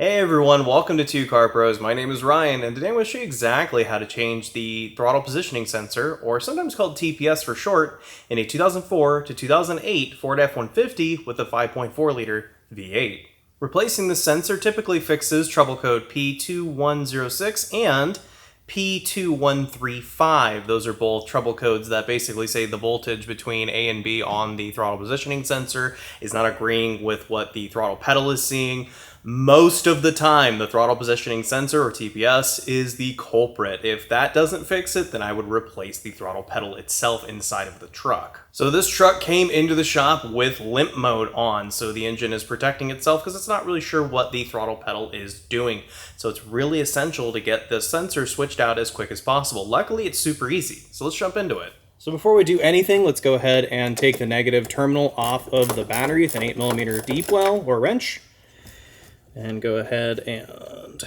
Hey everyone, welcome to 2 Car Pros. My name is Ryan, and today I'm going to show you exactly how to change the throttle positioning sensor, or sometimes called TPS for short, in a 2004 to 2008 Ford F-150 with a 5.4 liter V8. Replacing the sensor typically fixes trouble code P2106 and P2135. Those are both trouble codes that basically say the voltage between A and B on the throttle positioning sensor is not agreeing with what the throttle pedal is seeing. Most of the time, the throttle positioning sensor, or TPS, is the culprit. If that doesn't fix it, then I would replace the throttle pedal itself inside of the truck. So this truck came into the shop with limp mode on, so the engine is protecting itself because it's not really sure what the throttle pedal is doing. So it's really essential to get the sensor switched out as quick as possible. Luckily, it's super easy, so let's jump into it. So before we do anything, let's go ahead and take the negative terminal off of the battery with an 8mm deep well or wrench. And go ahead and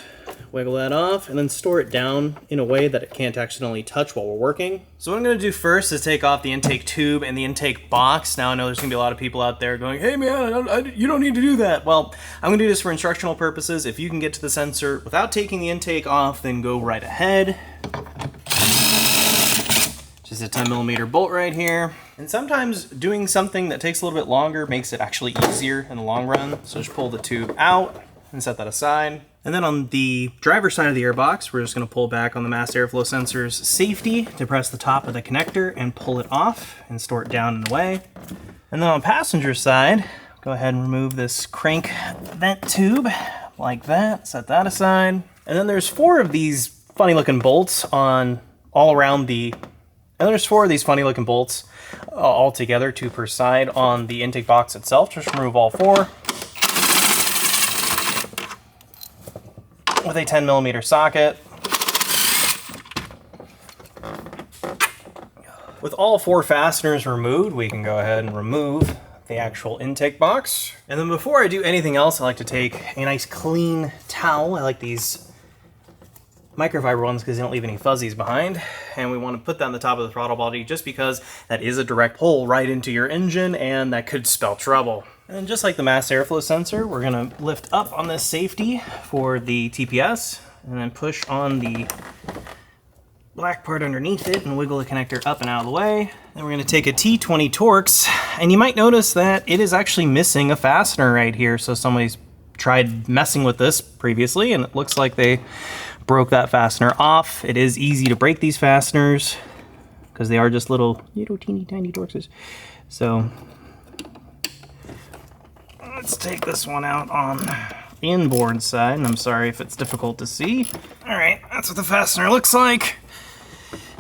wiggle that off and then store it down in a way that it can't accidentally touch while we're working. So what I'm going to do first is take off the intake tube and the intake box. Now I know there's going to be a lot of people out there going, hey man, you don't need to do that. Well, I'm going to do this for instructional purposes. If you can get to the sensor without taking the intake off, then go right ahead. Just a 10mm bolt right here. And sometimes doing something that takes a little bit longer makes it actually easier in the long run. So just pull the tube out and set that aside. And then on the driver's side of the airbox, we're just going to pull back on the mass airflow sensor's safety to press the top of the connector and pull it off and store it down and away. And then on the passenger side, go ahead and remove this crank vent tube like that, set that aside. And then there's 4 of these funny looking bolts all together, 2 per side on the intake box itself. Just remove all 4. With a 10mm socket. With all 4 fasteners removed, we can go ahead and remove the actual intake box. And then before I do anything else, I like to take a nice clean towel. I like these microfiber ones because they don't leave any fuzzies behind. And we want to put that on the top of the throttle body just because that is a direct pull right into your engine and that could spell trouble. And just like the mass airflow sensor, we're going to lift up on this safety for the TPS and then push on the black part underneath it and wiggle the connector up and out of the way. Then we're going to take a T20 Torx, and you might notice that it is actually missing a fastener right here. So somebody's tried messing with this previously and it looks like they broke that fastener off. It is easy to break these fasteners because they are just little teeny tiny Torxes. So let's take this one out on the inboard side, and I'm sorry if it's difficult to see. All right, that's what the fastener looks like.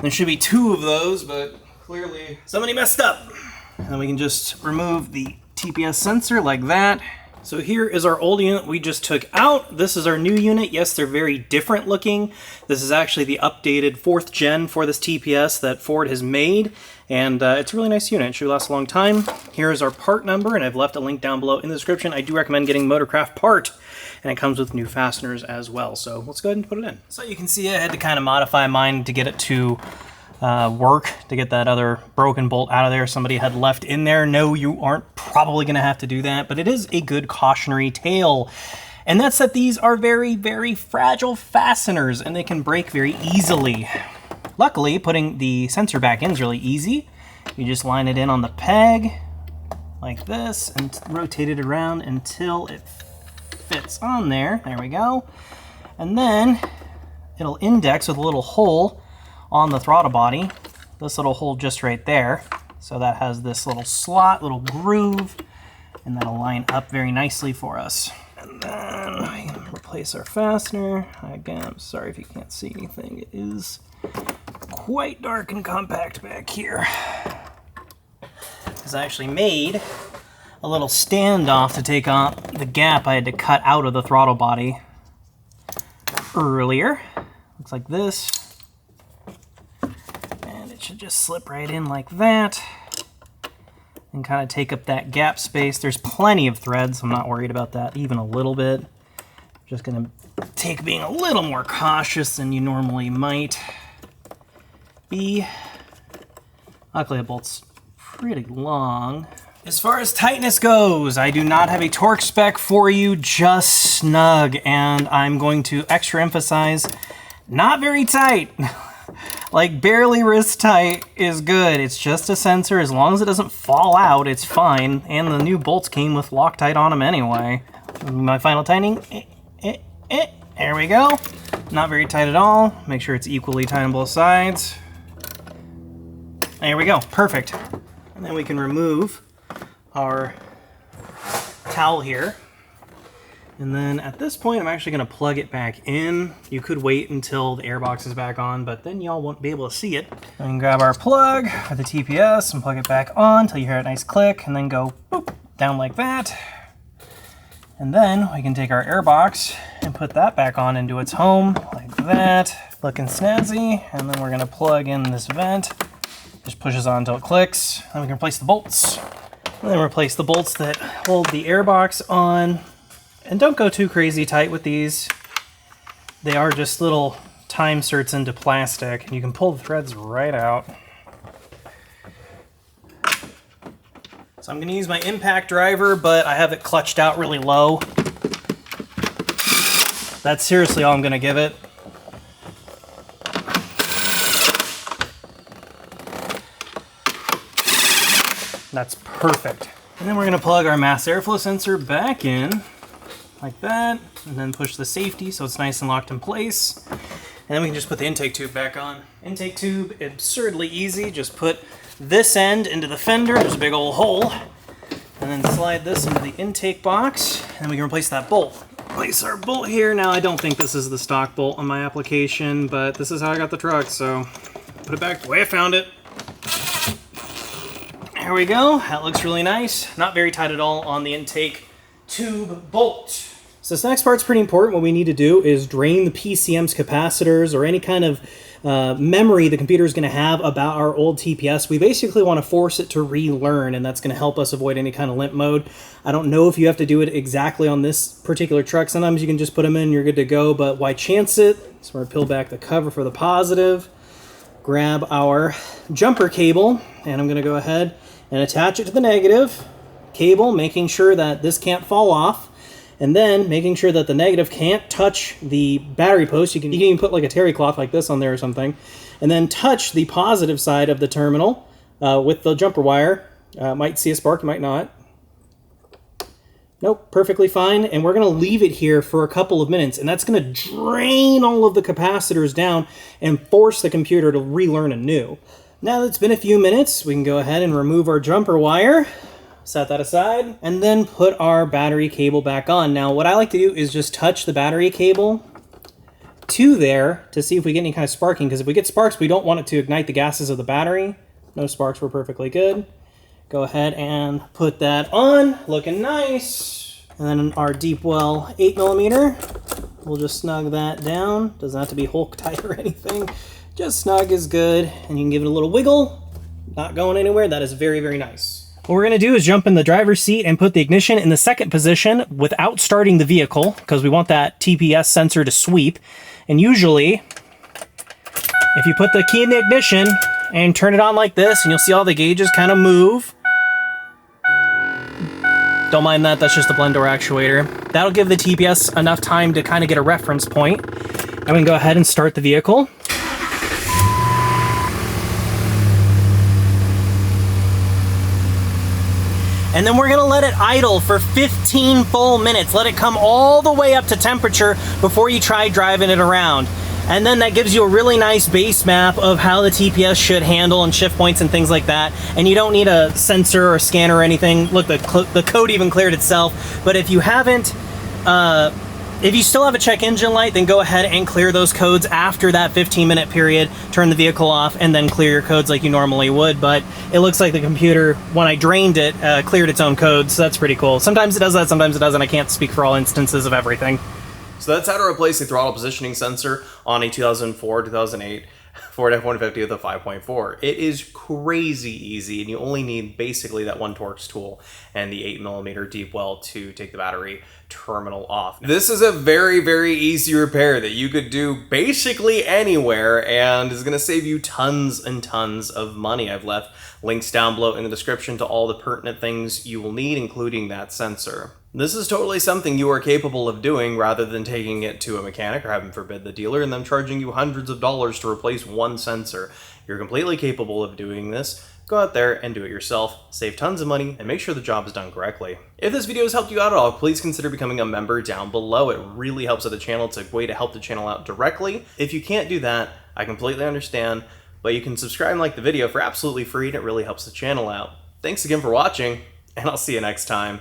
There should be 2 of those, but clearly somebody messed up. And then we can just remove the TPS sensor like that. So here is our old unit we just took out. This is our new unit. Yes, they're very different looking. This is actually the updated 4th gen for this TPS that Ford has made. And it's a really nice unit. It should last a long time. Here is our part number, and I've left a link down below in the description. I do recommend getting Motorcraft part, and it comes with new fasteners as well. So let's go ahead and put it in. So you can see I had to kind of modify mine to get it to work, to get that other broken bolt out of there somebody had left in there. No, you aren't probably going to have to do that, but it is a good cautionary tale. And that's that these are very, very fragile fasteners, and they can break very easily. Luckily, putting the sensor back in is really easy. You just line it in on the peg like this and rotate it around until it fits on there. There we go. And then it'll index with a little hole on the throttle body. This little hole just right there. So that has this little slot, little groove, and that'll line up very nicely for us. And then we can replace our fastener. Again, I'm sorry if you can't see anything. It is quite dark and compact back here. Because I actually made a little standoff to take off the gap I had to cut out of the throttle body earlier. Looks like this. And it should just slip right in like that and kind of take up that gap space. There's plenty of thread, so I'm not worried about that even a little bit. Just gonna take being a little more cautious than you normally might be. Luckily, the bolt's pretty long. As far as tightness goes, I do not have a torque spec for you, just snug, and I'm going to extra emphasize, not very tight. Like barely wrist tight is good. It's just a sensor. As long as it doesn't fall out, it's fine. And the new bolts came with Loctite on them anyway. My final tightening, there we go. Not very tight at all. Make sure it's equally tight on both sides. There we go, perfect. And then we can remove our towel here. And then at this point, I'm actually gonna plug it back in. You could wait until the airbox is back on, but then y'all won't be able to see it. We can grab our plug for the TPS and plug it back on until you hear a nice click, and then go boop, down like that. And then we can take our airbox and put that back on into its home, like that. Looking snazzy. And then we're gonna plug in this vent. Just pushes on until it clicks. Then we can replace the bolts. And then replace the bolts that hold the airbox on. And don't go too crazy tight with these. They are just little time certs into plastic, and you can pull the threads right out. So I'm gonna use my impact driver, but I have it clutched out really low. That's seriously all I'm gonna give it. That's perfect. And then we're gonna plug our mass airflow sensor back in, like that, and then push the safety so it's nice and locked in place. And then we can just put the intake tube back on. Intake tube, absurdly easy. Just put this end into the fender, there's a big old hole, and then slide this into the intake box, and we can replace that bolt. Place our bolt here. Now, I don't think this is the stock bolt on my application, but this is how I got the truck, so put it back the way I found it. There we go, that looks really nice. Not very tight at all on the intake tube bolt. So this next part's pretty important. What we need to do is drain the PCM's capacitors or any kind of memory the computer is going to have about our old TPS. We basically want to force it to relearn, and that's going to help us avoid any kind of limp mode. I don't know if you have to do it exactly on this particular truck. Sometimes you can just put them in and you're good to go, but why chance it? So we're going to peel back the cover for the positive, grab our jumper cable, and I'm going to go ahead and attach it to the negative cable, making sure that this can't fall off, and then making sure that the negative can't touch the battery post. You can even put like a terry cloth like this on there or something, and then touch the positive side of the terminal with the jumper wire. Might see a spark, might not. Nope, perfectly fine. And we're gonna leave it here for a couple of minutes, and that's gonna drain all of the capacitors down and force the computer to relearn anew. Now that it's been a few minutes, we can go ahead and remove our jumper wire, set that aside, and then put our battery cable back on. Now, what I like to do is just touch the battery cable to there to see if we get any kind of sparking, because if we get sparks, we don't want it to ignite the gases of the battery. No sparks, we're perfectly good. Go ahead and put that on, looking nice. And then our deep well 8mm, we'll just snug that down. Doesn't have to be Hulk tight or anything. Just snug is good, and you can give it a little wiggle. Not going anywhere. That is very, very nice. What we're going to do is jump in the driver's seat and put the ignition in the second position without starting the vehicle, because we want that TPS sensor to sweep. And usually, if you put the key in the ignition and turn it on like this, and you'll see all the gauges kind of move. Don't mind that, that's just a blend door actuator. That'll give the TPS enough time to kind of get a reference point. And we can go ahead and start the vehicle. And then we're gonna let it idle for 15 full minutes. Let it come all the way up to temperature before you try driving it around. And then that gives you a really nice base map of how the TPS should handle and shift points and things like that. And you don't need a sensor or scanner or anything. Look, the code even cleared itself. But if you haven't, if you still have a check engine light, then go ahead and clear those codes after that 15-minute period. Turn the vehicle off and then clear your codes like you normally would. But it looks like the computer, when I drained it, cleared its own codes. So that's pretty cool. Sometimes it does that, sometimes it doesn't. I can't speak for all instances of everything. So that's how to replace the throttle positioning sensor on a 2004, 2008 Ford F-150 with a 5.4. It is crazy easy, and you only need basically that one Torx tool and the 8mm deep well to take the battery terminal off. This is a very, very easy repair that you could do basically anywhere and is going to save you tons and tons of money. I've left links down below in the description to all the pertinent things you will need, including that sensor. This is totally something you are capable of doing rather than taking it to a mechanic or, heaven forbid, the dealer and them charging you hundreds of dollars to replace one sensor. You're completely capable of doing this. Go out there and do it yourself, save tons of money, and make sure the job is done correctly. If this video has helped you out at all, please consider becoming a member down below. It really helps out the channel. It's a way to help the channel out directly. If you can't do that, I completely understand, but you can subscribe and like the video for absolutely free, and it really helps the channel out. Thanks again for watching, and I'll see you next time.